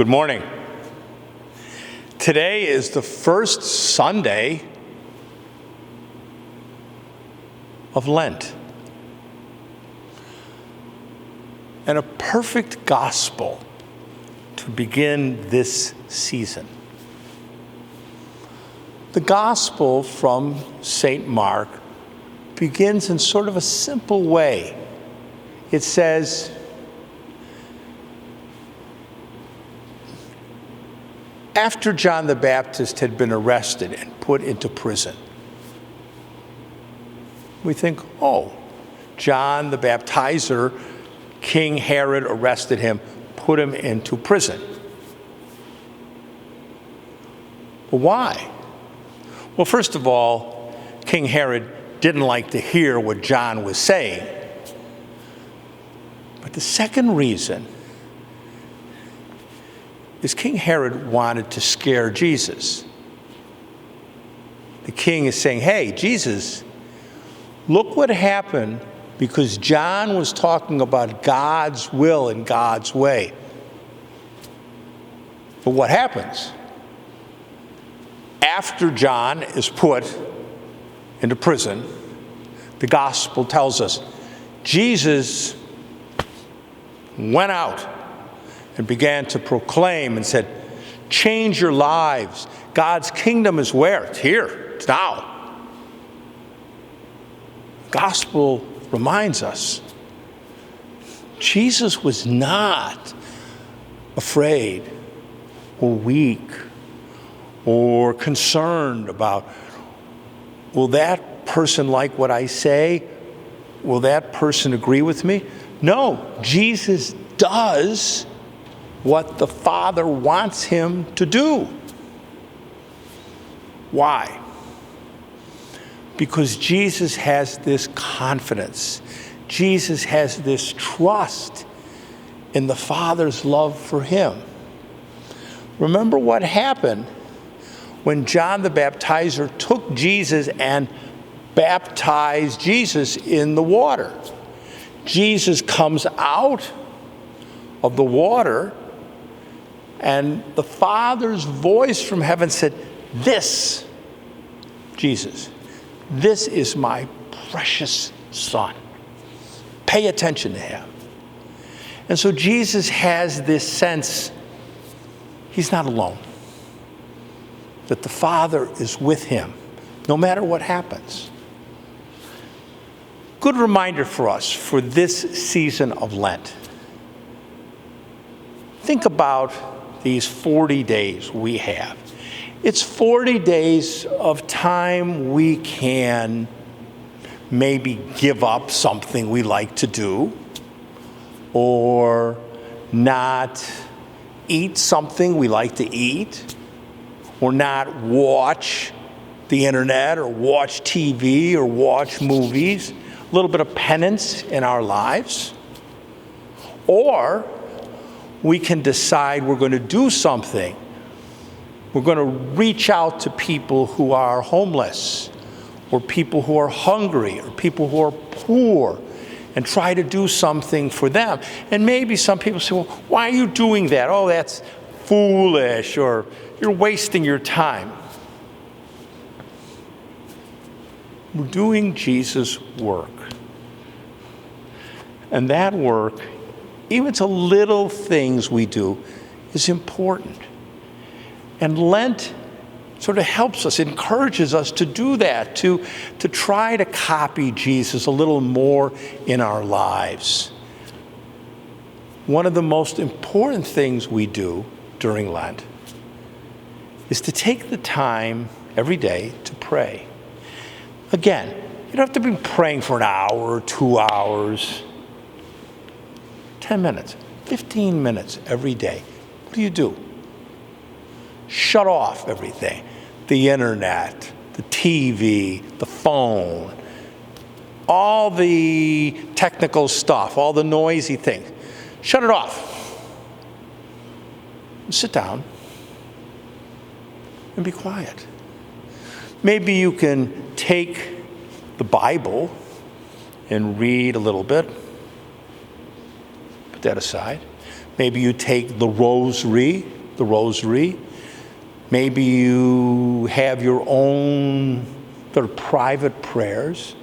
Good morning. Today is the first Sunday of Lent, and a perfect gospel to begin this season. The gospel from St. Mark begins in sort of a simple way. It says, after John the Baptist had been arrested and put into prison, we think, oh, John the Baptizer, King Herod arrested him, put him into prison. But why? Well, first of all, King Herod didn't like to hear what John was saying. But the second reason is King Herod wanted to scare Jesus. The king is saying, hey, Jesus, look what happened because John was talking about God's will and God's way. But what happens? After John is put into prison, the gospel tells us Jesus went out and began to proclaim and said, change your lives. God's kingdom is where? It's here. It's now. The gospel reminds us Jesus was not afraid or weak or concerned about, will that person like what I say? Will that person agree with me? No, Jesus does what the Father wants him to do. Why? Because Jesus has this confidence. Jesus has this trust in the Father's love for him. Remember what happened when John the Baptizer took Jesus and baptized Jesus in the water. Jesus comes out of the water, and the Father's voice from heaven said, this, Jesus, this is my precious Son. Pay attention to him. And so Jesus has this sense he's not alone, that the Father is with him no matter what happens. Good reminder for us for this season of Lent. Think about these 40 days we have. It's 40 days of time we can maybe give up something we like to do, or not eat something we like to eat, or not watch the internet or watch TV or watch movies. A little bit of penance in our lives. Or we can decide we're going to do something. We're going to reach out to people who are homeless, or people who are hungry, or people who are poor, and try to do something for them. And maybe some people say, well, why are you doing that? Oh, that's foolish, or you're wasting your time. We're doing Jesus' work. And that work, even to little things we do, is important. And Lent sort of helps us, encourages us to do that, to try to copy Jesus a little more in our lives. One of the most important things we do during Lent is to take the time every day to pray. Again, you don't have to be praying for an hour or 2 hours. 10 minutes, 15 minutes every day. What do? Shut off everything. The internet, the TV, the phone, all the technical stuff, all the noisy things. Shut it off. Sit down and be quiet. Maybe you can take the Bible and read a little bit. Put that aside. Maybe you take the rosary. Maybe you have your own sort of private prayers.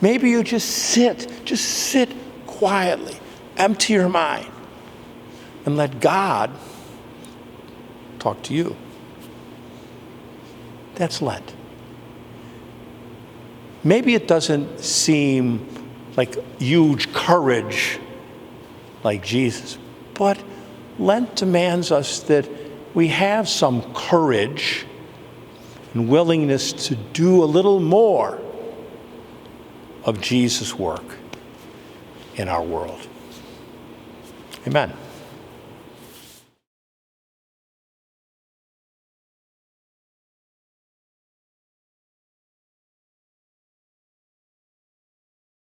Maybe you just sit quietly, empty your mind, and let God talk to you. That's Lent. Maybe it doesn't seem like huge courage like Jesus, but Lent demands us that we have some courage and willingness to do a little more of Jesus' work in our world. Amen.